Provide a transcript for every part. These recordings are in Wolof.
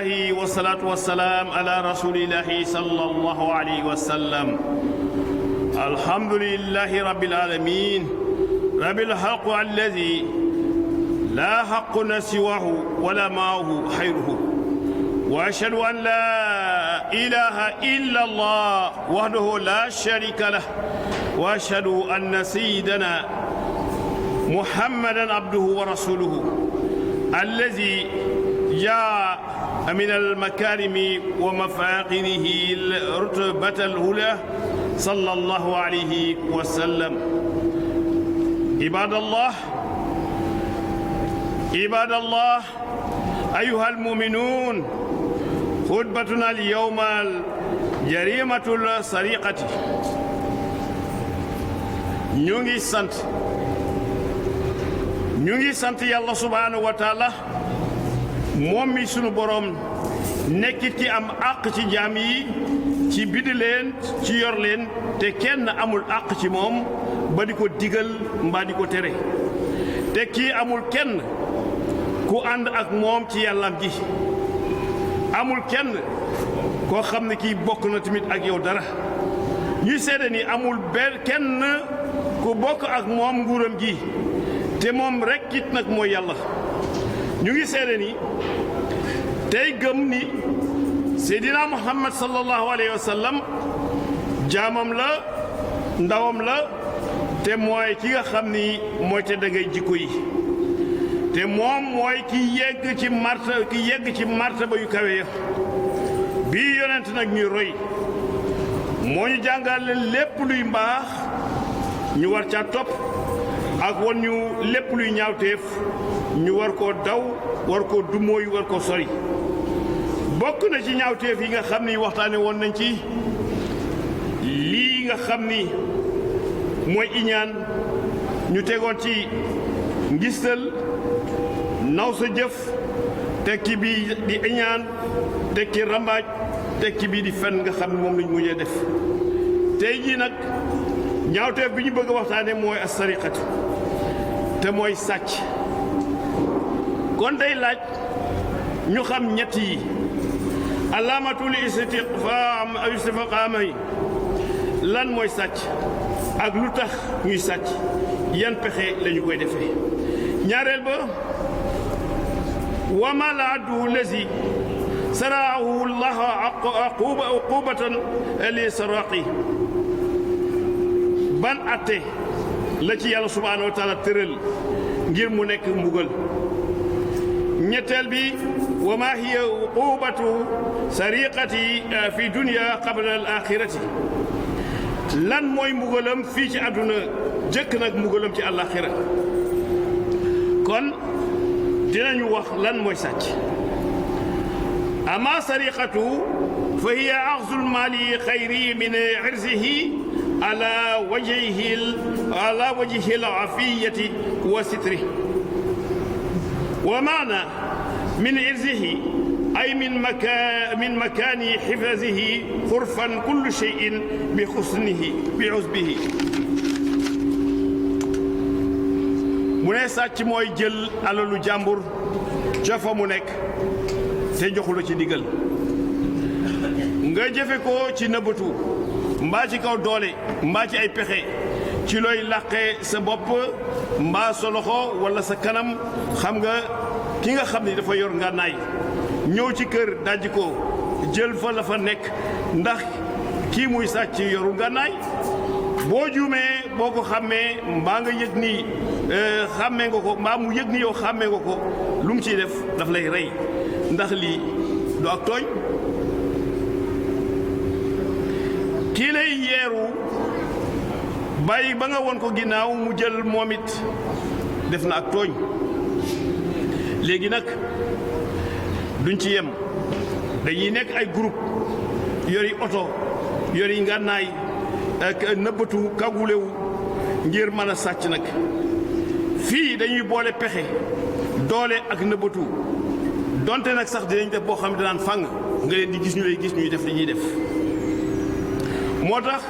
الله والصلاة والسلام على رسول الله صلى الله عليه وسلم. الحمد لله رب العالمين رب الحق الذي لا حق سواه ولا معه خيره، وأشهد أن لا إله إلا الله وحده لا شريك له، وأشهد أن سيدنا محمدا عبده ورسوله الذي جاء من المكارم ومفاقره الرتبة الأولى صلى الله عليه وسلم. عباد الله أيها المؤمنون، خطبتنا اليوم الجريمة السرقة. ñu ngi sant yàlla subhanahu wa taala moom mi sunu borom nekkit ci am àq ci jaam yi, ci bind leen, ci yor leen, te kenn amul àq ci moom ba di ko digal mbaa di ko tere, te kii amul kenn ku ànd ak moom ci yàllam ji, amul kenn koo xam ne kii bokk na tamit ak yow dara. ñuy seede ni amul kenn ku bokk ak moom nguuram gi, te moom rekk it nag mooy yàlla. ñu ngi seede ni tey gëm ni Seydina Muhammad sallallahu alayhi wa sallam jaamam la, ndawam la, te mooy ki nga xam ni mooy te da ngay jikko yi, te moom mooy ki yegg ci martaba yu kawe ya. bii yonent nag ñuy roy moo ñu jàngale lépp luy mbaax ñu war caa topp, ak won ñu lépp luy ñaawteef ñu war koo daw, war koo dumóoyu, war koo sori. bokk na ci ñaawteef yi nga xam ni waxtaane woon nañ ci lii nga xam ni mooy iñaan, ñu tegoon ci ngistal, naw sa jëf, tekki bi di iñaan, tekki rambaaj, tekki bii di fen nga xam ne moom lañ mujjee def. tey jii nag ñaawteef bi ñu bëgg a waxtaane mooy as-sariqatu, te mooy sàcc. kon day laaj ñu xam ñett yi, alaamatul istiqaama yi lan mooy sàcc ak lu tax ñuy sàcc, yan pexe lañu koy defee. ñaareel ba wa ma la addu lazi saraahu llah uqubatan li saraqi, ban atte la ci yàlla subhanahu wa taala tëral ngir mu nekk mbugal. ñetteel bi wa ma hiya uqubatu sariqati fi dunya qabla al axirati, lan mooy mbugalam fii ci àdduna jëkk nag mbugalam ci àllaaxira. kon dinañu wax lan mooy sàcc. ama sariqatu fa hiya axzul maali xayri min irzihi ala wajhi al afiyati wa sitri, wa maana min irzihi ay min makaani xifzihi xurfan kullu cheyin bi xusnihi bi usbihi. mu ne sàcc mooy jël alalu jàmbur ca fa mu nekk te joxu la ci digal, nga jëfe ko ci nëbbatu mbaa ci kaw doole mbaa ci ay pexe, ci looy làqee sa bopp mbaa sa loxo walla sa kanam. xam nga ki nga xam ni dafa yor ngànnaay ñëw ci kër dajji ko jël fa la fa nekk, ndax kii muy sàcc yoru ngànnaay. boo juumee boo ko xàmmee mbaa nga yëg ni xàmmee nga ko, mbaa mu yëg ni yow xàmmee nga ko, lu mu ciy def daf lay rey, ndax lii du ak tooñ. kii lay yeeru bàyyi ba nga won ko ginnaaw mu jël moom it def na ak tooñ. léegi nag duñ ci yem, dañuy nekk ay groupe yori oto, yori ngànnaay ak nëbbatu kagulewu ngir mën a sàcc. nag fii dañuy boole pexe, doole ak nëbbatu, donte nag sax dinañ def boo xam ne danaan fàng nga leen di gis ñu lay gis ñuy def li ñuy def. moo tax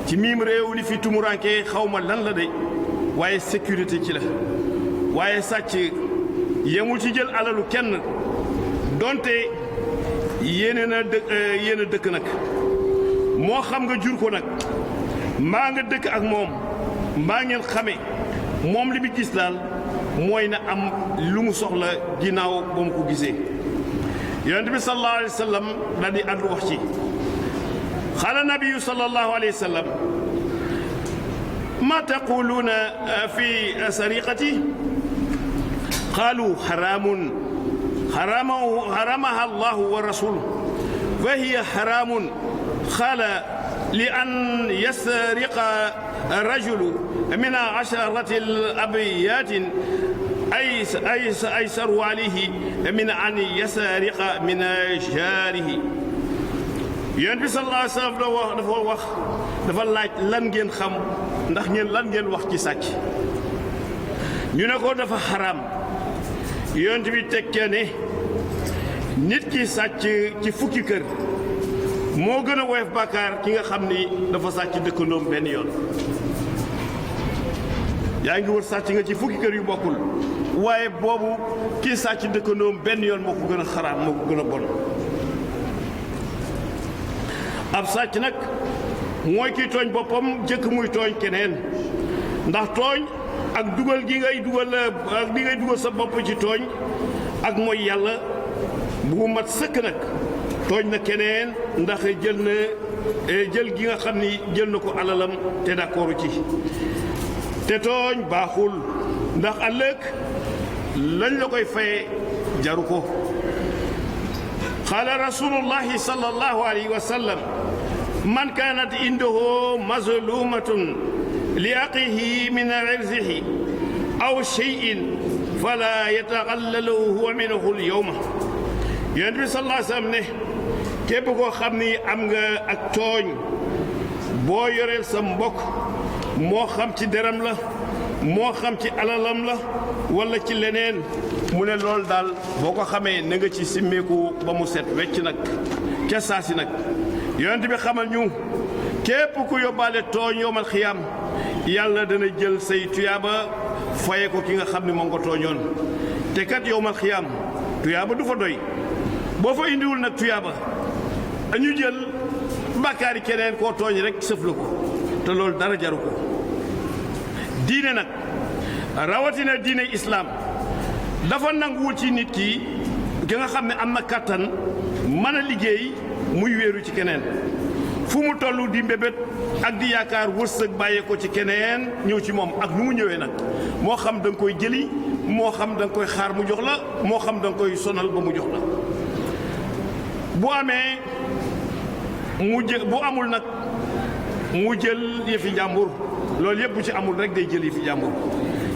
ci miim réew li fi tumuranke xaw ma lan la de, waaye sécurité ci la. waaye sàcc yemul ci jël alalu kenn, donte yéen a dëkk nag moo xam nga jur ko nag mbaa nga dëkk ak moom mbaa ngeen xame moom li mu gis daal mooy na am lu mu soxla ginnaaw ba mu ko gisee yonent bi sallallahu alayhi wa sallam daal di àddu wax ci xaala nabiyu sallallahu alayhi wa sallam ma taquluuna fi sariqati qaalu xaraamun حرمها الله ورسوله وهي حرام قال لأن يسرق الرجل من 10 الأبيات أيسر عليه من أن يسرق من جاره Yonent bi sallallahu alayhi wa sallam dafa laaj lan ngeen xam ndax lan ngeen wax ci sàcc ñu ne ko dafa xaraam Yonent bi tekkee ne nit ki sàcc ci fukki kër moo gën a woyof bàkkaar ki nga xam ni dafa sàcc dëkkandoom benn yoon yaa ngi wër sàcc nga ci fukki kër yu bokkul waaye boobu kii sàcc dëkkandoom benn yoon moo ko gën a xaraam moo ko gën a bon ab sàcc nag mooy kiy tooñ boppam jëkk muy tooñ keneen ndax tooñ ak dugal gi ngay dugal sa bopp ci tooñ ak mooy yàlla bu mat sëkk nag tooñ na keneen ndax jël gi nga xam ni jël na ko alalam te d'accord ci te tooñ baaxul ndax ëllëg lañ la koy faye jaru ko qaala rasulullahi sallallahu alayhi wa sallam man kaanat indahu mazlumatun li aqihi min irzihi aw shay'in fala yataghallalu huwa minhu al-yawma Yonent bi sallallahu alayhi wa sallam ne képp koo xam ni am nga ak tooñ boo yoreel sa mbokk moo xam ci deram la moo xam ci alalam la wala ci leneen mu ne loolu daal boo ko xamee na nga ci simmeeku ba mu set wecc nag ca saasi nag Yonent bi xamal ñu képp ku yóbbaale tooñ yowmal xiyaam yàlla dana jël say tuyaaba faye ko ki nga xam ne moom nga tooñoon te kat yowmal xiyaam tuyaaba du fa doy boo fa indiwul nag tuyaaba dañu jël bàkkaari keneen koo tooñ rek sëf la ko te loolu dara jaru ko diine nag rawatina diine islaam dafa nanguwul ci nit ki nga xam ne am na kàttan mën a liggéey muy wéeru ci keneen fu mu toll di mbébét ak di yaakaar wërsëg bàyyee ko ci keneen ñëw ci moom ak nu mu ñëwee nag moo xam da nga koy jëli moo xam da nga koy xaar mu jox la moo xam da nga koy sonal ba mu jox la bu amee bu amul nag mu jël yëfi jàmbur loolu yëpp bu ci amul rek day jël yëfi jàmbur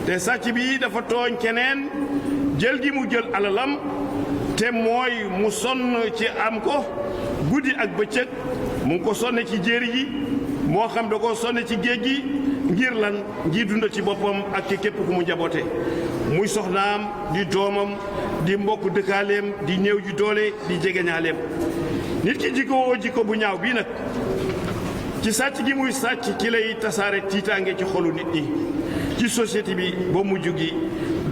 te sàcc bi dafa tooñ keneen jël gi mu jël alalam te mooy mu sonn ci am ko guddi ak bëccëg mu ngi ko sonne ci jéeri ji moo xam da ko sonne ci géej gi ngir lan ngir dundal ci boppam ak ci képp ku mu njaboote muy soxnaam di doomam di mbokk dëkkaaleem di néew ji doole di jegeñaaleem nit ki jikko bu ñaaw bii nag ci sàcc gi muy sàcc ci lay tasaare tiitaange ci xolu nit ñi ci société bi ba mujj gi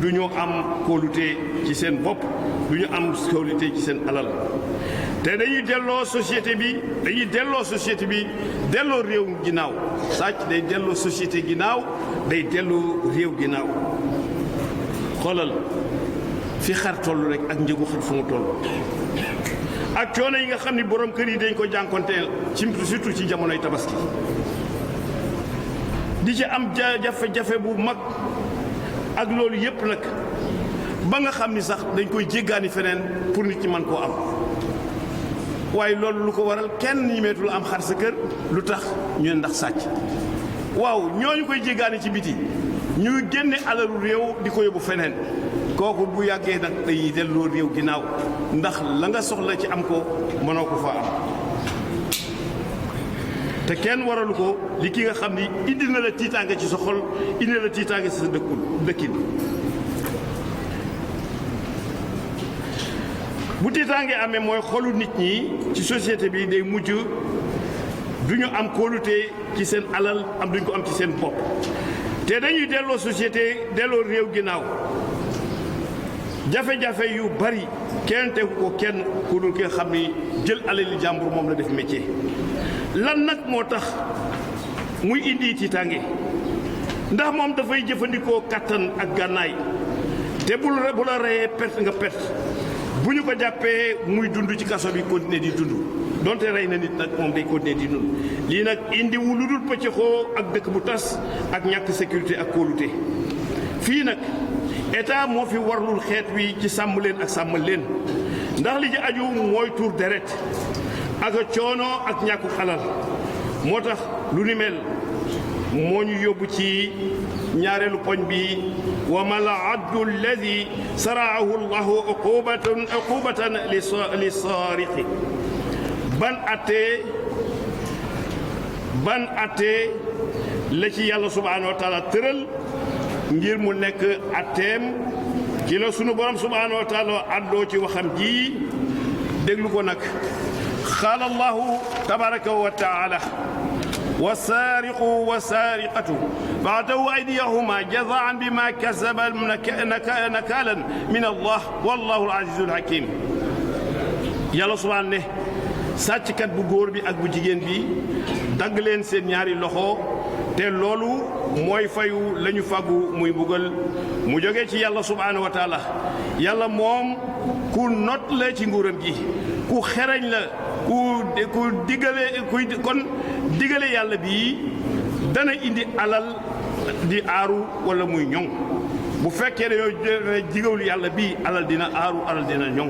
du ñu am kóolute ci seen bopp du ñu am kóolute ci seen alal te dañuy delloo société bi delloo réew ginnaaw sàcc day delloo société ginnaaw day delloo réew ginnaaw xoolal fi xar toll rek ak njëgu xar fu mu toll ak coono yi nga xam ni borom kër yi dañ ko jànkonteel ci surtout ci jamonoy tabaski di ci am jafe-jafe bu mag ak loolu yépp nag ba nga xam ni sax dañ koy jéggaani feneen pour nit ñi mën koo am waaye loolu lu ko waral kenn ñimeetul am xar sa kër lu tax ñu ne ndax sàcc waaw ñooñu koy jéggaani ci biti ñuy génne alalu réew di ko yóbbu feneen kooku bu yàggee nag day delloo réew ginnaaw ndax la nga soxla ci am ko mënoo ko fa am te kenn waralu ko li ki nga xam ni indi na la tiitaange ci sa xol indi na la tiitaange ci sa dëkkin bu tiitaange amee mooy xolu nit ñi ci société bi day mujj du ñu am kóolute ci seen alal am duñ ko am ci seen bopp te dañuy delloo société delloo réew ginnaaw jafe-jafe yu bari kenn tegu ko kenn ku dul ki nga xam ni jël alali jàmbur moom la def métier. lan nag moo tax muy indi tiitaange ndax moom dafay jëfandikoo kattan ak gànnaay te bu la reyee perte nga perte bu ñu ko jàppee muy dund ci kaso bi continuer di dund donte rey na nit nag moom day continuer di dund lii nag indi wu lu dul pëccëxoo ak dëkk bu tas ak ñàkk sécurité ak kóolute. fii nag état moo fi warlul xeet wi ci sàmm leen ak sàmmal leen ndax li ci aju mooy tuur deret ak coono ak ñàkku xalal moo tax lu ni mel moo ñu yóbbu ci ñaareelu poñ bi wa mal addu alladi saraahu llahu uqubatan li saariqi ban attee la ci yàlla subhanahu wa taala tëral ngir mu nekk atteem ci la sunu borom subhanahu wa taala addoo ci waxam ji déglu ko nag qaala allahu tabaraka wa taala والسارق والسارقة فأعطوا أيديهما جزاء بما كسبا نكالا من الله والله العزيز الحكيم yàlla subhaanahu ne sàcckat bu góor bi ak bu jigéen bi dagg leen seen ñaari loxo te loolu mooy fayu la ñu fàggu muy mbugal mu jógee ci yàlla subhaanahu wa taala yàlla moom ku not la ci nguuram gi ku xereñ la ku digale yàlla bii dana indi alal di aaru wala muy ñoŋ bu fekkee dañoo jigawul yàlla bii alal dina aaru alal dina ñoŋ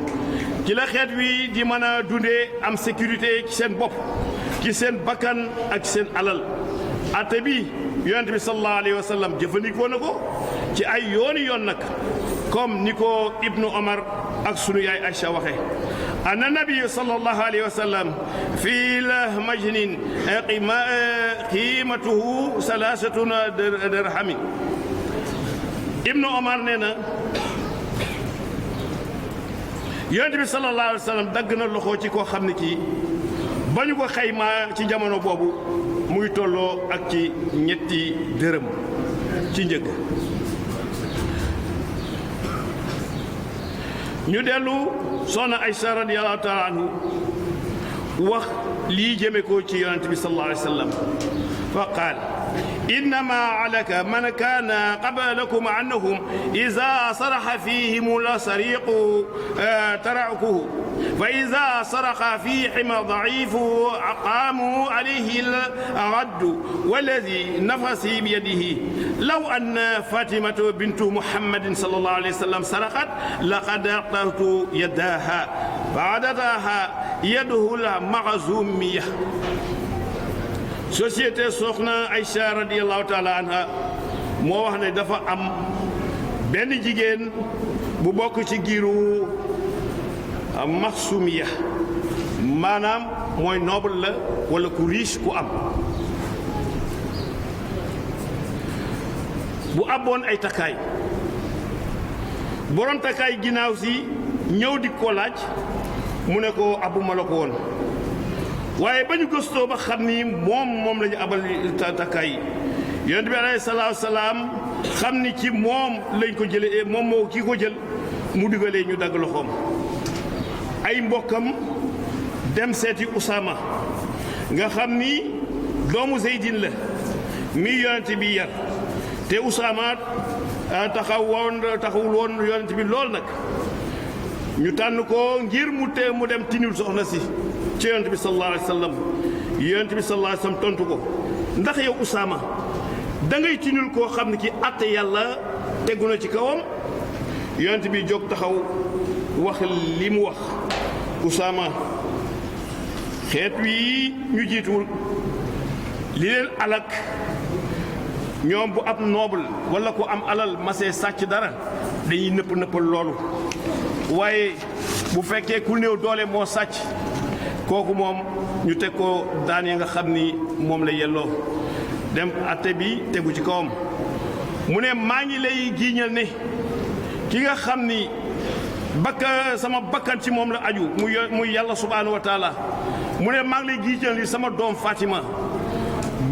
ci la xeet wi di mën a dundee am sécurité ci seen bopp ci seen bakkan ak seen alal ate bi yonent bi sallallahu alayhi wa sallam jëfandikoo na ko ci ay yoon nag comme ni ko Ibnu Omar ak sunu yaay Aïcha waxe anna nabiyu sallallahu alayhi wa sallam fii lahmajnin qiimatuhu salaasatuna dirhamin Ibnu Omar nee na yonent bi sallallahu alayhi wa sallam dagg na loxo ci koo xam ne kii ba ñu ko xaymaa ci jamono boobu mu ngi tolloo ak ci ñetti dërëm ci njëg. ñu dellu soxna Aysa radiyallahu taala anhu wax lii jëme ko ci yonent bi sallallahu alayhi wa sallam fa qaal innama alaka man kaana qablakum annahum iza saraxa fihim la sariqu tarakuhu fa iza saraxa fihim daifu aqaamu alayhi al-raddu walladi nafsi biyadihi law anna fatimatu bintu muhammadin sallallahu alayhi wa sallam saraqat laqada'tu yadaha fa'adataha yaduhu al-makhzumiyya société soxna Aïcha radiyallahu taala anha moo wax ne dafa am benn jigéen bu bokk ci giiru Maxsumiya maanaam mooy noble la wala ku riche ku am bu abboon ay takkaay borom takkaay ginnaaw si ñëw di ko laaj mu ne ko abuma la ko woon waaye ba ñu gëstoo ba xam ni moom la ñu abal takkaay yonent bi alayhi salaatu salaam xam ni ci moom lañ ko jëlee moom moo kii ko jël mu digalee ñu dagg loxoom ay mbokkam dem seeti Usaama nga xam ni doomu Zeydin la mi yonent bi yar te Usaama taxawul woon yonent bi lool nag ñu tànn ko ngir mu dem tinul soxna si ci yonent bi sallallahu alayhi wa sallam yonent bi sallallahu alayhi wa sallam tontu ko ndax yow Usaama da ngay tinul koo xam ne ki àtte yàlla tegu na ci kawam yonent bi jóg taxaw wax li mu wax Usaama xeet wi ñu jiituwul li leen alak ñoom bu ab noble wala ko am alal masee sàcc dara dañuy nëppal loolu waaye bu fekkee ku néew doole moo sàcc kooku moom ñu teg ko daan yi nga xam ni moom la yelloo dem atte bi tegu ci kawam mu ne maa ngi lay giiñal ne ki nga xam ni sama bakkan ci moom la aju muy yàlla subhaanahu wa taala mu ne maa ngi lay giiñal ni sama doom Fatima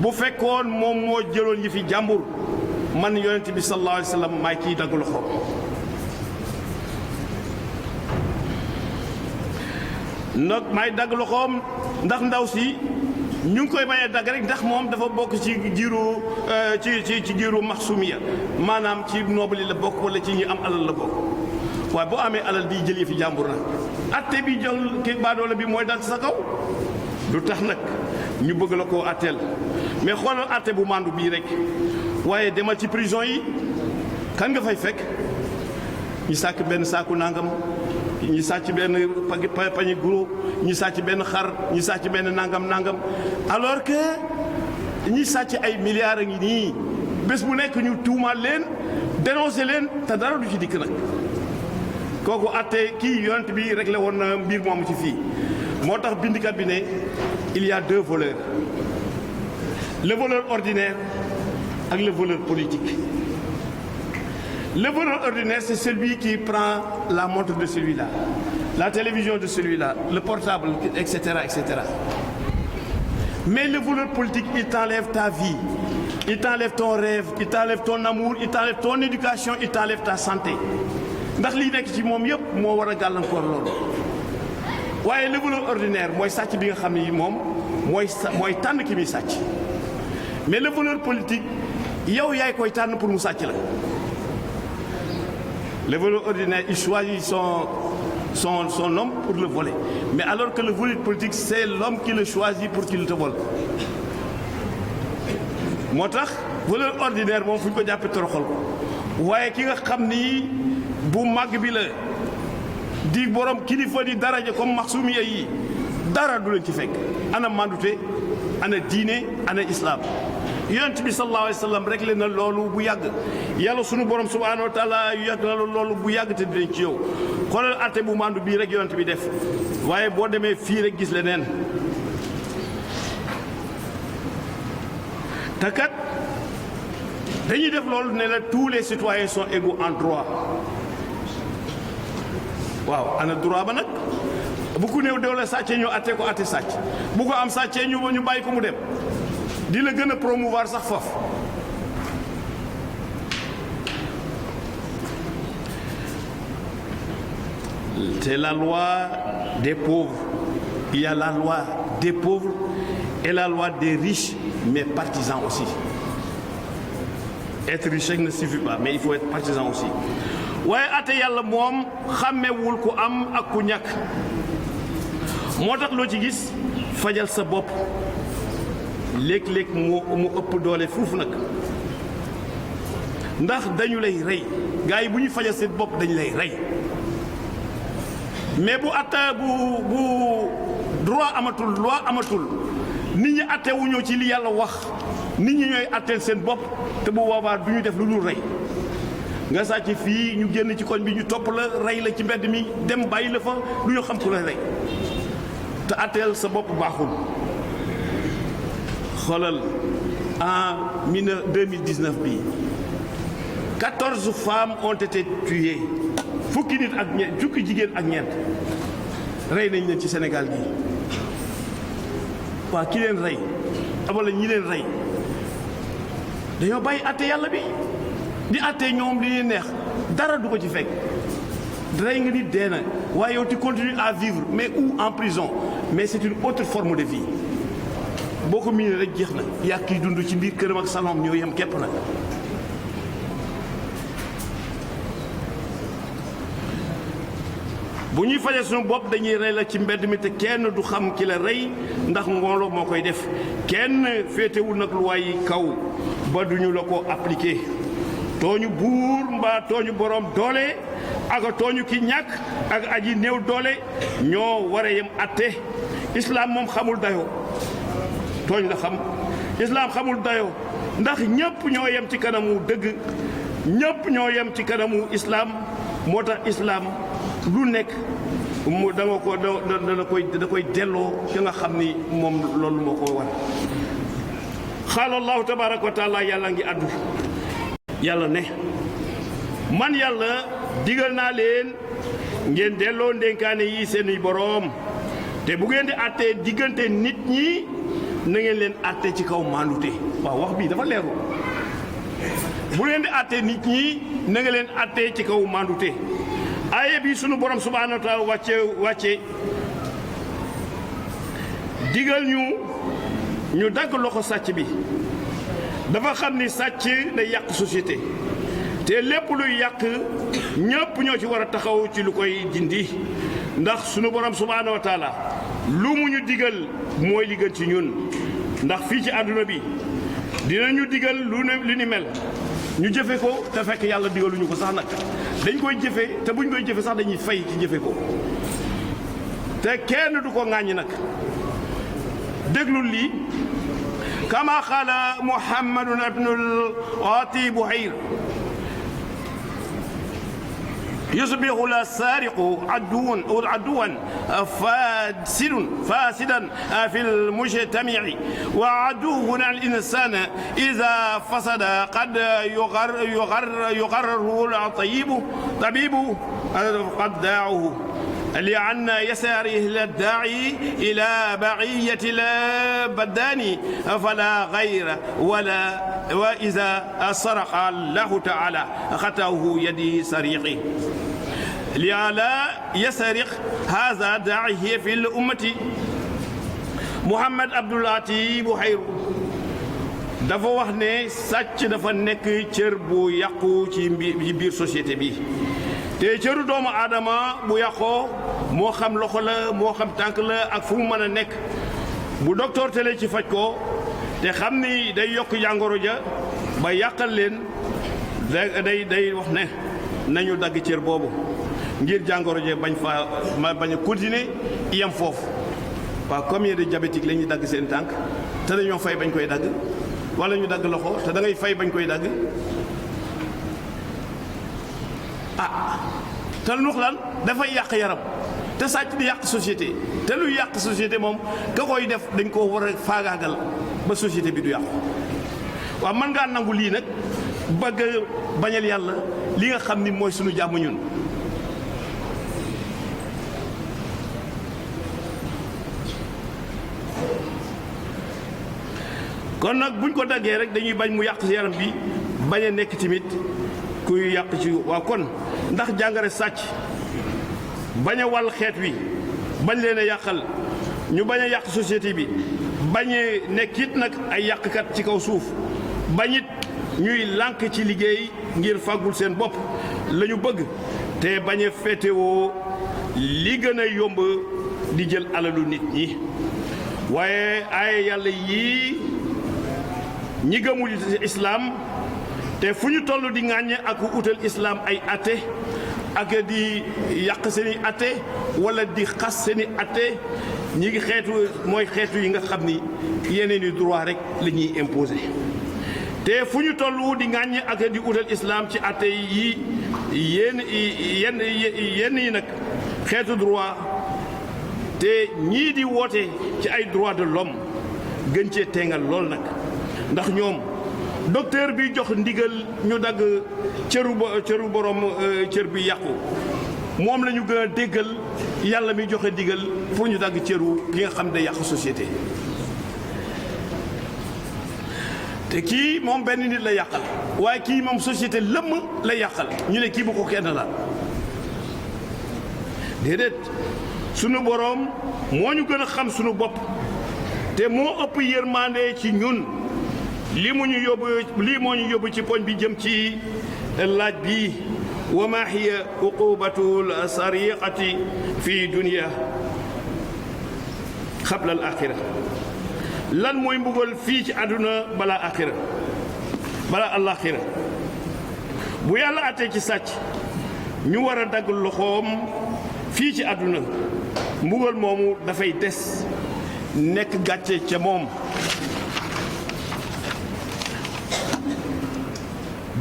bu fekkoon moom moo jëloon yi fi jàmbur man yonent bi sallallahu alayhi wa sallam maay kii dagg loxo nag may dagg loxoom ndax ndaw si ñu ngi koy mayee dagg rek ndax moom dafa bokk ci jiiru ci jiiru maxsumiya maanaam ci noble yi la bokk wala ci ñi am alal la bokk waaye boo amee alal di jëlee fi jàmbur nag atte bi jël ki baadoola bi mooy dal sa kaw lu tax nag ñu bëgg la koo atteel mais xoolal atte bu mandu bii rek waaye demal ci prison yi kan nga fay fekk ñu sàcc benn saaku nangam ñu sàcc benn pañe guro ñu sàcc benn xar ñu sàcc benn nangam alors que ñi sàcc ay milliards a ngi nii bés bu nekk ñu tuumaal leen dénoncé leen te dara du ci dikk nag kooku atte kii yonent bi réglé woon na mbir moomu ci fii moo tax bindikat bi ne il y a deux voleurs le voleur ordinaire ak le voleur politique. Le voleur ordinaire, c'est celui qui prend la montre de celui-là, la télévision de celui-là, le portable, etc., etc. Mais le voleur politique, il t'enlève ta vie, il t'enlève ton rêve, il t'enlève ton amour, il t'enlève ton éducation, il t'enlève ta santé. ndax lii nekk ci moom yëpp moo war a gàllankoor loolu waaye le voleur ordinaire mooy sàcc bi nga xam ne moom mooy tànn ki muy sàcc mais le voleur politique yow yaay koy tànn pour mu sàcc la. Le voleur ordinaire, il choisit son homme pour le voler. Mais alors que le voleur politique, c'est l'homme qui le choisit pour qu'il te vole. moo tax voleur ordinaire moom fu ñu ko jàppee toroxal ko waaye ki nga xam ni bu màgg bi la di borom kilifa di daraja comme maxsumiya yi dara du leen ci fekk ana mandute ana diine ana islam. yonent bi sallallahu alayhi wa sallam réglé na loolu bu yàgg yàlla sunu borom subhanahu wa taala yàgg na loolu bu yàgg te dinañ ci yow xoolal atte bu mandu bii rek yonent bi def waaye boo demee fii rek gis leneen te kat dañuy def loolu ne la tous les citoyens sont égaux en droit waaw ana droit ba nag bu ku néew doole sàccee ñu atte ko atte sàcc bu ko am sàccee ñu bàyyi ko mu dem di la gën a promouvoir sax foofu c'est la loi des pauvres il y a la loi des pauvres et la loi des riches mais partisans aussi être riche ne suffit pas mais il faut être partisan aussi waaye ate yàlla moom xàmmewul ku am ak ku ñàkk moo tax loo ci gis fajal sa bopp léeg-léeg mu ëpp doole foofu nag ndax dañu lay rey gars yi bu ñu fajal seen bopp dañu lay rey mais bu atta bu droit amatul loi amatul nit ñi atte wuñu ci li yàlla wax nit ñi ñooy atteel seen bopp te bu boobaa du ñu def lu dul rey nga sàcc fii ñu génn ci koñ bi ñu topp la rey la ci mbedd mi dem bàyyi la fa du ñu xam ku la rey te atteel sa bopp baaxul. xoolal en 2019 bi 14 femmes ont été tuées fukki nit ak ñeent fukki jigéen ak ñeent rey nañ leen ci Sénégal gi waa ki leen rey wala ñi leen rey dañoo bàyyi àtte yàlla bi di àtte ñoom li leen neex dara du ko ci fekk rey nga nit dee na waaye yow tu continues à vivre mais ou en prison mais c'est une autre forme de vie boo ko miinee rek jeex na yàq kiy dund ci biir këram ak salon ñoo yem képp nag bu ñuy fajee suñu bopp dañuy rey la ci mbedd mi te kenn du xam ki la rey ndax ngooloo moo koy def kenn féetewul nag lu waay kaw ba duñu la ko appliqué tooñu buur mbaa tooñu borom doole ak tooñu ki ñàkk ak aji néew doole ñoo war a yem atte islam moom xamul dayoo tooñ la xam islam xamul dayoo ndax ñëpp ñoo yem ci kanamu dëgg ñëpp ñoo yem ci kanamu islam moo tax islam lu nekk mu da koy delloo ki nga xam ni moom loolu moo ko war xaala allahu tabaraka wa taala yàlla ngi addu yàlla ne man yàlla digal naa leen ngeen delloo ndénkaane yi seeni boroom te bu ngeen di àttee diggante nit ñi na ngeen leen àtte ci kaw maandute waaw wax bii dafa leeru bu leen di àtte nit ñi na nga leen àtte ci kaw maandute aaye bi sunu borom subhanahu wa taala wàcce digal ñu dagg loxo sàcc bi dafa xam ni sàcc day yàq société te lépp luy yàq ñëpp ñoo ci war a taxaw ci lu koy dindi ndax sunu borom subhaanahu wa taala lu mu ñu digal mooy li gën ci ñun ndax fii ci àdduna bi dinañu digal lu ni mel ñu jëfe ko te fekk yàlla digaluñu ko sax nag dañ koy jëfe te buñ koy jëfe sax dañuy fay ci jëfe ko te kenn du ko ŋàññi nag déglul lii kama qaala Muhammadun ibnul Ati Buhayr يصبح السارق عدوا فاسدا في المجتمع وعدوه الإنسان إذا فسد قد يغرر طبيب قد داعه لأن يساره الداعي إلى بعية البدان فلا غير وإذا سرق الله تعالى خطاه يد سريقه لألا يسرق هذا داعيه في الأمة محمد عبد اللطيف Buhayr dafa wax ne sàcc dafa nekk cër bu yàqu ci biir société bi te cëru doomu aadama bu yàqoo moo xam loxo la moo xam tànk la ak fu mu mën a nekk bu docteur tele ci faj ko te xam ni day yokk jàngoro ja ba yàqal leen day wax ne nañu dagg cër boobu ngir jàngoro ja bañ a continuer yem foofu waaw combien de diabétique la ñuy dagg seen tànk te dañoo fay bañ koy dagg wala ñu dagg loxo te da ngay fay bañ koy dagg te lu lan dafay yàq yaram te sàcc di yàq société te luy yàq société moom ka koy def dañ koo war a faagaagal ba société bi du yàqu waaw mën ngaa nangu lii nag bëgg bañal yàlla li nga xam ni mooy sunu jàmm ñun kon nag buñ ko daggee rek dañuy bañ mu yàq yaram bi bañ a nekk tamit kuy yàq ci waaw kon ndax jàngare sàcc bañ a wàll xeet wi bañ leen a yàqal ñu bañ a yàq société bi bañ a nekk it nag ay yàqkat ci kaw suuf bañ it ñuy lànk ci liggéey ngir fàggul seen bopp la ñu bëgg te bañ a féetewoo li gën a yomb di jël alalu nit ñi waaye ay yàlla yii ñi gëmul islaam te fu ñu toll di ŋàññ ak utal islaam ay atte ak di yàq seeni atte wala di xas seeni atte ñi ngi mooy xeetu yi nga xam ni yeneen i droit rek la ñuy imposer te fu ñu toll di ŋàññ ak di utal islaam ci atte yi yenn yi nag xeetu droit te ñii di woote ci ay droit de l'homme gën cee teengal lool nag ndax ñoom docteur bi jox ndigal ñu dagg cëru borom cër bi yàqu moom la ñu gën a déggal yàlla mi joxe ndigal pour ñu dagg cëru ki nga xam ne yàq société te kii moom benn nit la yàqal waaye kii moom société lëmm la yàqal ñu ne kii bu ko kenn la déedéet sunu borom moo ñu gën a xam sunu bopp te moo ëpp yërmande ci ñun lii moo ñu yóbbu ci poñ bi jëm ci laaj bi wa ma hiya uqubatul sariqati fi dunya qabla al axira lan mooy mbugal fii ci àdduna balaa alaxira bu yàlla àttee ci sàcc ñu war a dagg loxoom fii ci àdduna mbugal moomu dafay des nekk gàcce ca moom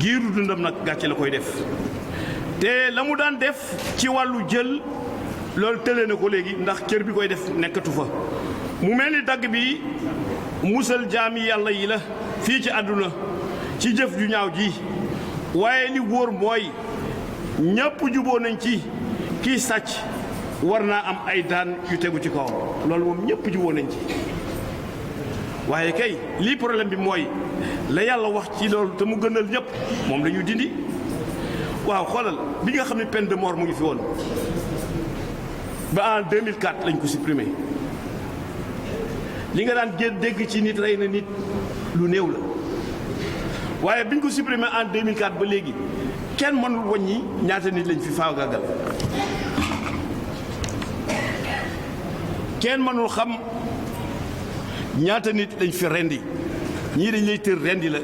giiru dundam nag gàcce la koy def te la mu daan def ci wàllu jël loolu tële na ko léegi ndax cër bi koy def nekkatu fa mu mel ni dagg bi musal jaami yàlla yi la fii ci àdduna ci jëf ju ñaaw ji waaye li wóor mooy ñëpp juboo nañ ci kii sàcc war naa am ay daan yu tegu ci kawam loolu moom ñëpp juboo nañ ci waaye kay lii problème bi mooy la yàlla wax ci loolu te mu gënal ñëpp moom la ñu dindi waaw xoolal bi nga xam ne peine de mort mu ngi fi woon ba en 2004 lañ ko supprimé li nga daan dégg ci nit rey na nit lu néew la waaye bi ñu ko supprimé en 2004 ba léegi kenn mënul wàññi ñaata nit lañ fi faagaagal kenn mënul xam ñaata nit lañ fi rendi ñii dañ lay tër rendi la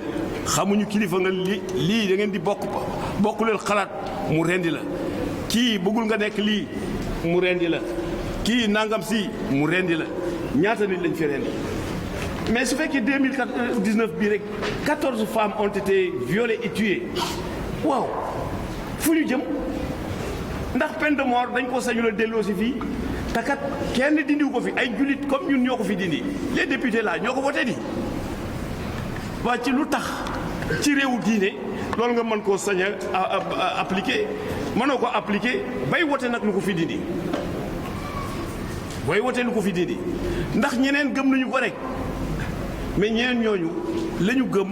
xamuñu kilifa nga lii da ngeen di bokk leen xalaat mu rendi la kii bëggul nga nekk lii mu rendi la kii nangam si mu rendi la ñaata nit lañ fi rendi mais su fekkee 2019 bii rek 14 femmes ont été violées et tuées waaw fu ñu jëm ndax peine de mort dañ ko sañu la delloo si fii takat kenn dindiw ko fi ay jullit comme ñun ñoo ko fi dindi les députés là ñoo ko voté di waa ci lu tax ci réewu diine loolu nga mën koo sañ a appliquer mënoo ko appliquer bay wote nag lu ko fi dindi bay wote lu ko fi dindi ndax ñeneen gëm nañu ko rek mais ñeneen ñooñu la ñu gëm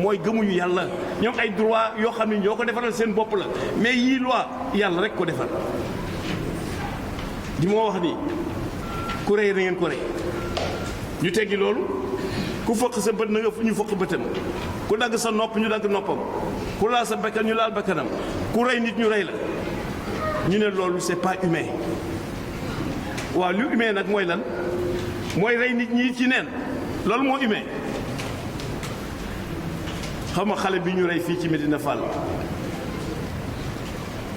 mooy gëmuñu yàlla ñoom ay droit yoo xam ne ñoo ko defaral seen bopp la mais yii loi yàlla rek ko defar di moo wax ni ku rey na ngeen ko rey ñu teggi loolu ku fëq sa bët na nga ñu fëq bëtam ku dagg sa nopp ñu dagg noppam ku laal sa bakkan ñu laal bakkanam ku rey nit ñu rey la ñu ne loolu c'est pas humain waaw lu humain nag mooy lan mooy rey nit ñi ci neen loolu moo humain xam nga xale bi ñu rey fii ci Medina Fall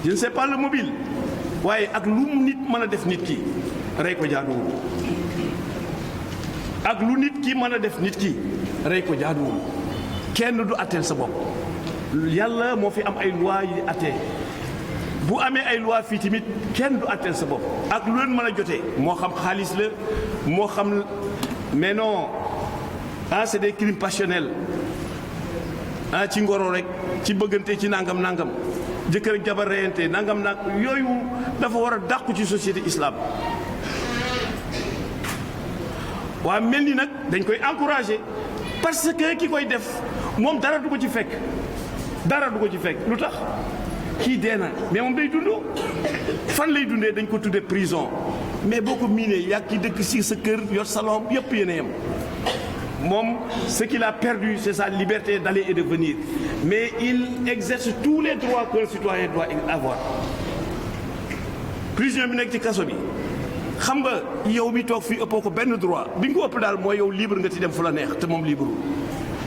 je ne sais pas le mobile waaye ak lu nit mën a def nit ki rey ko jaaduwul ak lu nit ki mën a def nit ki rey ko jaaduwul kenn du atteel sa bopp yàlla moo fi am ay loi yi attee bu amee ay loi fii tamit kenn du atteel sa bopp ak lu leen mën a jotee moo xam xaalis la moo xam mais non c'est des crimes passionnels ci ngoro rek ci bëggante ci nangam nangam jëkkër ak jabar reyante nangam nag yooyu dafa war a dàqu ci société islam waa mel ni nag dañ koy encourager parce que ki koy def moom dara du ko ci fekk lu tax kii dee na mais moom day dund fan lay dundee dañ ko tuddee prison mais boo ko miinee yàgg ci dëkk si sa kër yor salon yëpp yéen a yem moom ce qu'il a perdu c'est sa liberté d'aller et de venir mais il exerce tous les droits qu'un citoyen doit avoir prison bi nekk ci kaso bi xam nga yow mi toog fii ëppoo ko benn droit bi nga ko ëpp daal mooy yow libre nga ci dem fu la neex te moom libre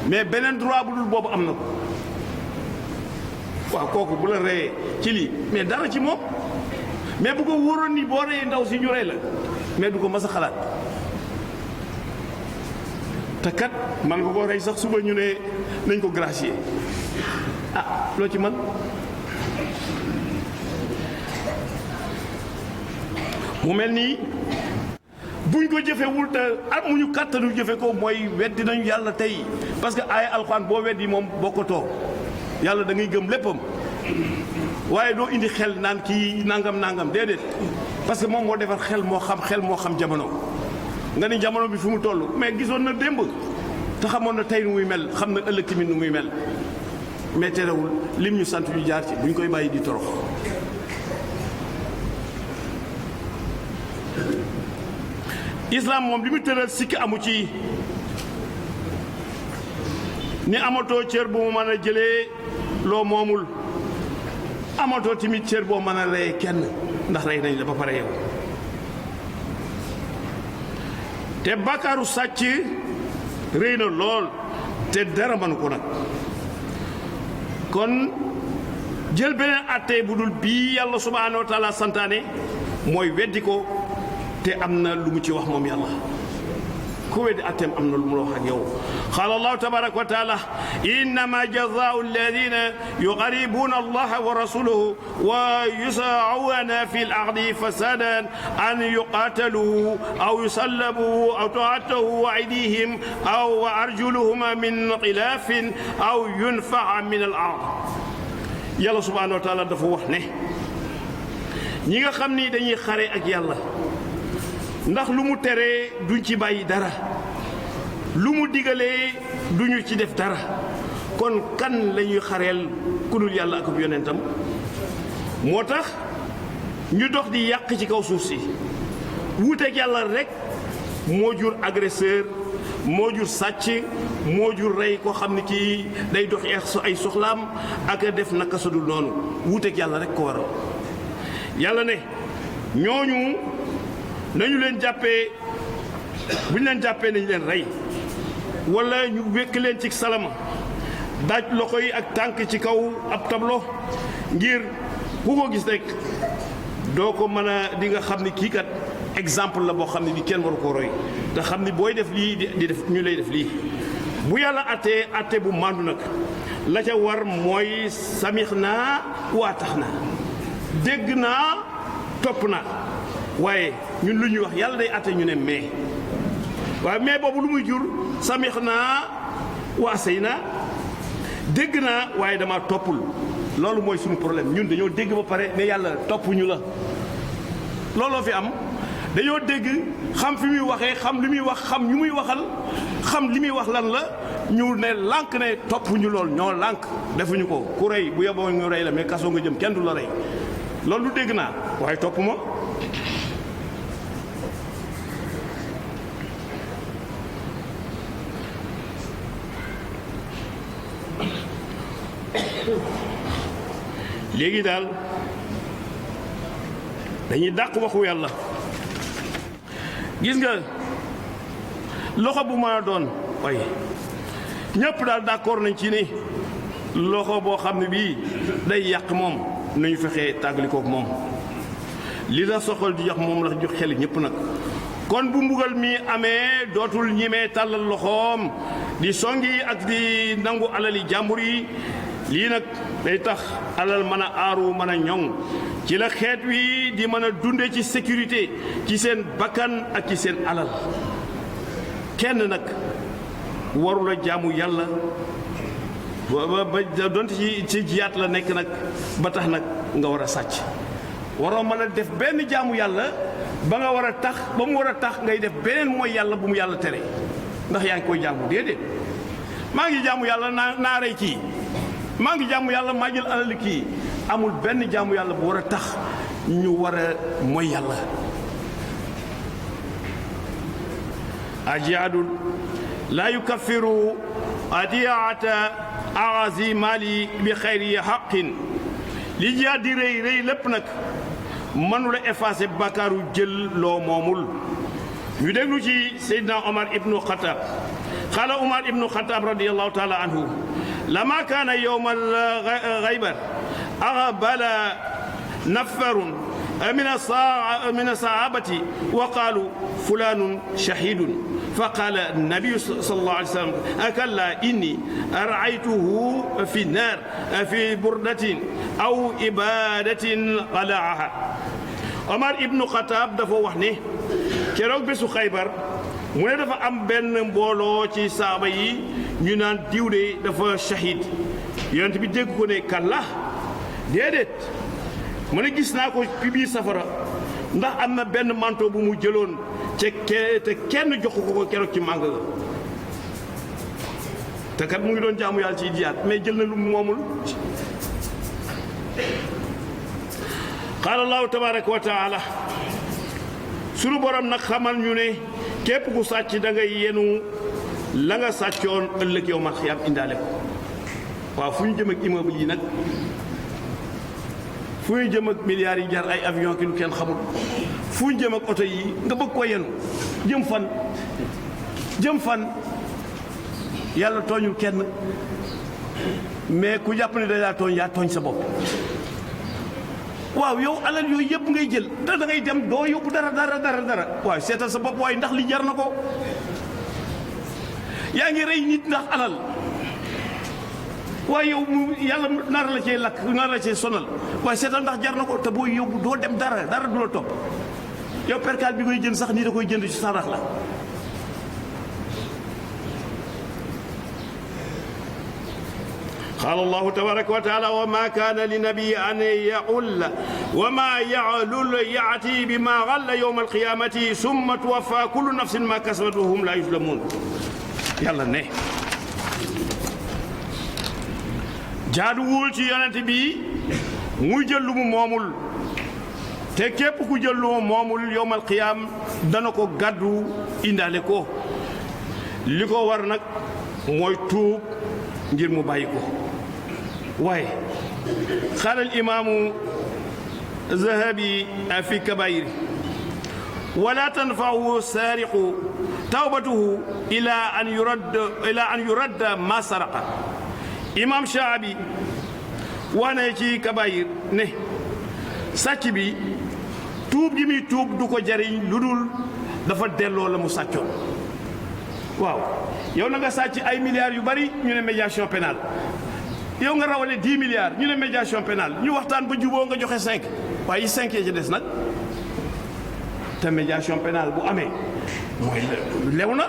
mais beneen droit bu dul boobu am na ko waaw kooku bu la reyee ci lii mais dara ci moom mais bu ko wóoroon ni boo reyee ndaw si ñu rey la mais du ko mas a xalaat te kat man nga ko rey sax suba ñu ne nañ ko gracier loo ci man mu mel nii buñ ko jëfewul te amuñu kàttanu jëfe ko mooy weddi nañu yàlla tey parce que ay alxuraan boo weddi moom bokkatoo yàlla da ngay gëm léppam waaye doo indi xel naan kii nangam déedéet parce que moom moo defar xel moo xam jamono nga ni jamono bi fu mu toll mais gisoon na démb te xamoon na tey nu muy mel xam na ëllëg tamit nu muy mel mais terewul lim ñu sant ñu jaar ci buñ koy bàyyi di torox islam moom li mu tëral sikki amu ci ni amatoo cër bu mu mën a jëlee loo moomul amatoo tamit cër boo mën a rey kenn ndax rey nañ la ba pare yow te bàkkaaru sàcc rëy na lool te dara mënu ko nag kon jël beneen àtte bu dul bii yàlla subhaanahu wa taala santaane mooy weddi ko te am na lu mu ci wax moom yàlla ku weddi àtteem am na lu mu la wax ak yow qaala allahu tabaraka wa taala innama jazaau alladina yuqaribuna allaha wa rasulahu wa yusaauuna fi l ardi fasadan an yuqatalu aw yusallabu aw tuqattahu aydihim aw arjuluhum min xilaafin aw yunfaa min al ard yàlla subhanahu wa taala dafa wax ne ñi nga xam ni dañuy xare ak yàlla ndax lu mu teree duñ ci bàyyi dara lu mu digalee duñu ci def dara kon kan la ñuy xareel ku dul yàlla ak yonentam moo tax ñu dox di yàq ci kaw suuf si wuuteeg yàlla rek moo jur agresseur moo jur sàcc moo jur rey koo xam ne kii day dox ay soxlaam ak def naka su dul noonu wuuteeg yàlla rek ko waral yàlla ne ñooñu nañu leen jàppee bu ñu leen jàppee nañu leen rey wala ñu wékk leen ci salama daaj loxo yi ak tànk ci kaw ab tableau ngir ku ko gis rek doo ko mën a di nga xam ni kii kat exemple la boo xam ne ni kenn waru ko roy te xam ni booy def lii di def ñu lay def lii bu yàlla attee atte bu màndu nag la ca war mooy samix naa waa tax na dégg naa topp naa waaye ñun lu ñuy wax yàlla day atte ñu ne mais waaye mais boobu lu muy jur samix naa waa sëy naa dégg naa waaye dama toppul loolu mooy suñu problème ñun dañoo dégg ba pare ne yàlla toppuñu la looloo fi am dañoo dégg xam fi muy waxee xam li muy wax xam ñu muy waxal xam li muy wax lan la ñu ne lànk ne toppuñu lool ñoo lànk defuñu ko ku rey bu yeboo ñu rey la mais kaso nga jëm kenn du la rey loolu dégg naa waaye topp ma léegi daal dañuy dàq waxu yàlla gis nga loxo bu mën a doon waaye ñëpp daal d'accord nañ ci ni loxo boo xam ne bii day yàq moom nañu fexee tàggalikook moom li la soxal di jox moom la jox xel ñëpp nag kon bu mbugal mi amee dootul ñimee tàllal loxoom di songi ak di nangu alali jàmbur yi lii nag day tax alal mën a aaru mën a ñoŋ ci la xeet wi di mën a dunde ci sécurité ci seen bakkan ak ci seen alal kenn nag warula jaamu yàlla ba donte ci jiyaat la nekk nag ba tax nag nga war a sàcc waroo mën a def benn jaamu yàlla ba nga war a tax ba mu war a tax ngay def beneen mooy yàlla bu mu yàlla tere ndax yaa ngi koy jaamu déedéet maa ngi jaamu yàlla naa rey kii maa ngi jaamu yàlla maa jël alal kii amul benn jaamu yàlla bu war a tax ñu war a mooy yàlla ajiadul laa yukaffiru adiyaata aasi mali bi xayri xaqin li jihaad di rëy rëy lépp nag mënula effacé bakkaaru jël loo moomul ñu déglu ci Seydina Omar ibnu Xataab qaala Omar ibnu Xataab radiyallahu taala anhu lama kaana yowma alxaybar aqbala nafarun min sahabati wa qaalu fulanun shahidun فقال النبي صلى الله عليه وسلم أكلا إني رأيته في النار في بردة أو إبادة قلعها Omar ibnu Xataab dafa wax ne keroog bésu Xaybar mu ne dafa am benn mbooloo ci saaba yi ñu naan diw de dafa shahid yonent bi dégg ko ne kalla déedéet mu ne gis naa ko ci biir safara ndax am na benn manteau bu mu jëloon te kenn joxu ko keroog ci màng ga te kat mu ngi doon jaamu yàlla ci jiyaat mais jël na lu mu moomul qaala allahu tabaraka wa taala sunu borom nag xamal ñu ne képp ku sàcc da ngay yenu la nga sàccoon ëllëg yow ma xiyaam indaale ko waaw fu ñu jëm ak immeuble yi nag fu ñu jëm ak milliards yi jar ay avion ki lu kenn xamul fu ñu jëm ak oto yi nga bëgg ko yenu jëm fan yàlla tooñul kenn mais ku jàpp ne da yaa tooñ yaa tooñ sa bopp waaw yow alal yooyu yëpp ngay jël te da ngay dem doo yóbbu dara waaw seetal sa bopp waaye ndax li jar na ko yaa ngi rey nit ndax alal waaye yow mu yàlla nar la cee lakk nar la cee sonal waaye seetal ndax jar na ko te boo yóbbu doo dem dara du la topp yow perkaal bi koy jënd sax nii da koy jënd ci sarax la qaala allahu tabaraka wa taala wa ma kaana li nabi an yaqulla wa ma ya'lul ya'ti bima ghalla yawma alqiyamati summa tuwaffa kullu nafsin ma kasabat wa hum la yuzlamun yàlla ne jaaduwul ci yonent bi muy jël lu mu moomul te képp ku jël lu mu moomul yawmal qiyaam dana ko gàddu indaale ko li ko war nag mooy tuub ngir mu bàyyi ko waaye qaala al imaamu zahabi fi kabair wala tanfa'u saariqu tawbatuhu ila an yuradda ma saraqa imam Shaabi wane ci kabair ne sàcc bi tuub gi muy tuub du ko jariñ lu dul dafa delloo la mu sàccoon waaw yow na nga sàcc ay milliards yu bari ñu ne médiation pénale yow nga rawale 10 milliards ñu ne médiation pénale ñu waxtaan ba juboo nga joxe 5 waaye 5 yi ci des nag te médiation pénale bu amee mooy lew na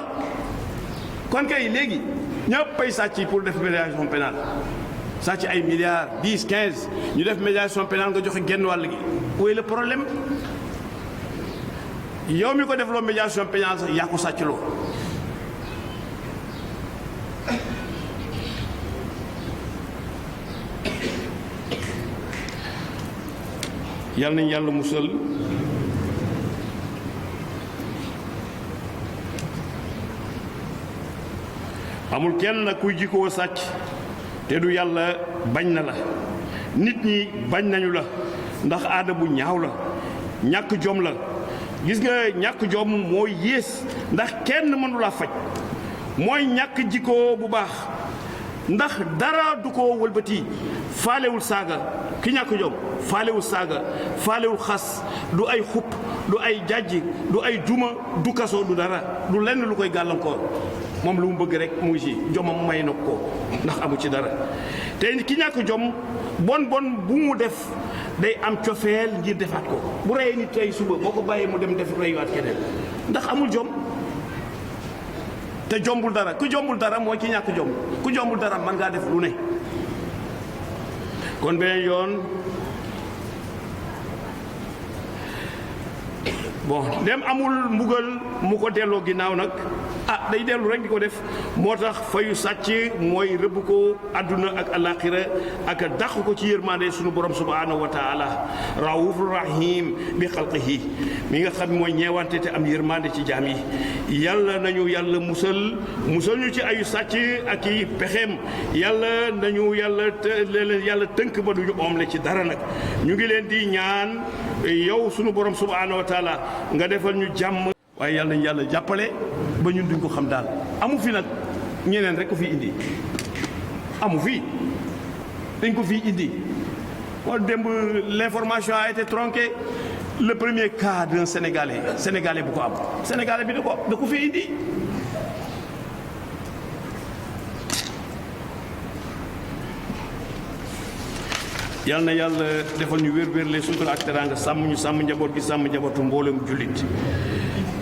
kon kay léegi ñëpp ay sàcc pour def médiation pénale sàcc ay milliards 10 15 ñu def médiation pénale nga joxe genn wàll gi où est le problème yow mi ko def loo médiation pénale sax yaa ko sàcc loo yàlla nañu yàlla musal amul kenn nag kuy jikkoo sàcc te du yàlla bañ na la nit ñi bañ nañu la ndax aada bu ñaaw la ñàkk jom la gis nga ñàkk jom mooy yées ndax kenn mënu la faj mooy ñàkk jikkoo bu baax ndax dara du ko wëlbati faalewul saaga ki ñàkk jom faalewul saaga faalewul xas du ay xupp du ay jàjji du ay duma du kaso du dara du lenn lu koy gàllankoor moom lu mu bëgg rek mu ngi ci jomam may na ko ndax amu ci dara te ki ñàkk jom bon bu mu def day am cofeel ngir defaat ko bu reyee nit tey suba boo ko bàyyee mu dem def reyuwaat keneen ndax amul jom te jombul dara ku jombul dara mooy ki ñàkk jom ku jombul dara mën ngaa def lu ne kon beneen yoon bon dem amul mbugal mu ko delloo ginnaaw nag day dellu rek di ko def moo tax fayu sàcc mooy rëbb ko àdduna ak alaxira ak dàq ko ci yërmande sunu borom subhanahu wa taala raufur rahim bi xalqihi mi nga xam mooy ñeewante te am yërmande ci jaam yi yàlla nañu yàlla musal ñu ci ayu sàcc ak i pexeem yàlla nañu yàlla tënk ba duñu omle ci dara nag ñu ngi leen di ñaan yow sunu borom subhanahu wa taala nga defal ñu jàmm waaye yàlla nañu yàlla jàppale ba ñun duñ ko xam daal amu fi nag ñeneen rek ko fi indi amu fi dañ ko fi indi wala démb l'information a été tronquée le premier cas d'un sénégalais bu ko am sénégalais bi da ko fi indi yàlla na yàlla defal ñu wér-wér les sutura ak teraanga sàmm ñu sàmm njaboot gi sàmm njabootu mboolem jullit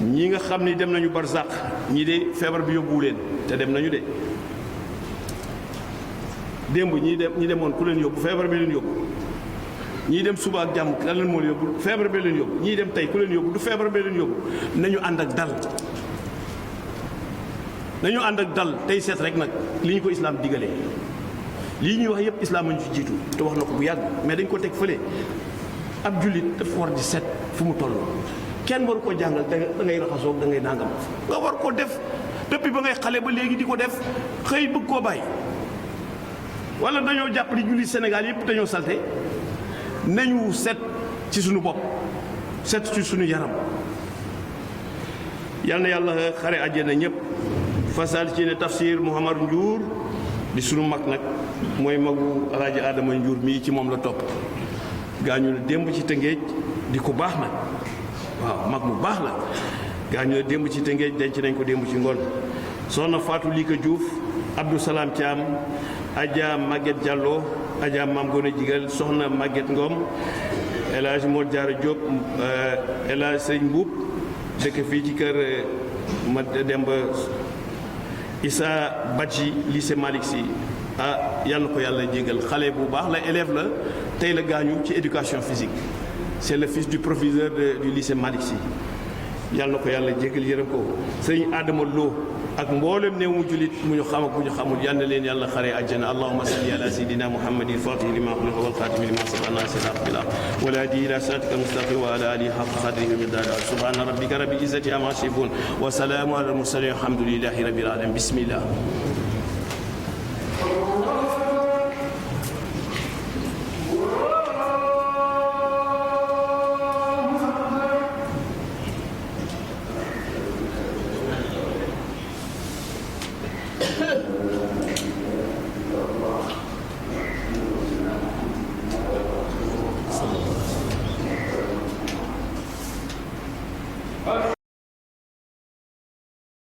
ñi nga xam ni dem nañu barzaq ñii de feebar bi yóbbuwu leen te dem nañu de démb ñi demoon ku leen yóbbu feebar bi leen yóbbu ñii dem suba ak jàmm kan leen moo leen yóbbu feebar bi leen yóbbu ñii dem tey ku leen yóbbu du feebar bi leen yóbbu nañu ànd ak dal tey seet rek nag li ñu ko islaam digalee lii ñuy wax yëpp islaam ñu ci jiitu te wax na ko bu yàgg mais dañ ko teg fële ab jullit dafa war di seet fu mu toll kenn waru koo jàngal da ngay raxasoog da ngay nangam nga war koo def depuis ba ngay xale ba léegi di ko def xëy bëgg koo bàyyi wala dañoo jàpp ni jullit Sénégal yëpp dañoo salte nañu set ci suñu bopp set ci suñu yaram yal na yàlla xare àjjana ñëpp fasal ci ne tafsir Mouhamad Ndiour di sunu mag nag mooy magu alaaji Adama Ndiour mii ci moom la topp gaañu la démb ci Tëngéej di ko baax nag waaw mag mu baax la gaañu la démb ci Tëngéej denc nañ ko démb ci ngoon soxna Fatou Lika Diouf Abdou Salam Thiam Adja Maguette Diallo Adja Mam Gone Jigal soxna Maguette Ngom El Hadj Modou Diarra Diop El Hadj Sëñ Mbuub dëkk fii ci kër ma Demba Issa Badji lycée Malick Sy yàlla na ko yàlla jégal xale bu baax la élève la tey la gaañu ci éducation physique c'est le fils du proviseur du lycée Malick Sy yàlla na ko yàlla jégal yërëm ko sëriñ Adama Lo ak mboolem néew mu julit mu ñu xam ak bu ñu xamul yal na leen yàlla xaree àjjana allahumma salli ala sayidina muhammadin fatih lima ughliqa wal khatimi lima sabaqa nasir al bil haqq wal hadi ila siratika al mustaqim wa ala alihi haqqa qadrihi wa miqdarihi subhana rabbika rabbil izzati amma yasifun wa salamun ala al mursalin alhamdulillahi rabbil alamin bismillah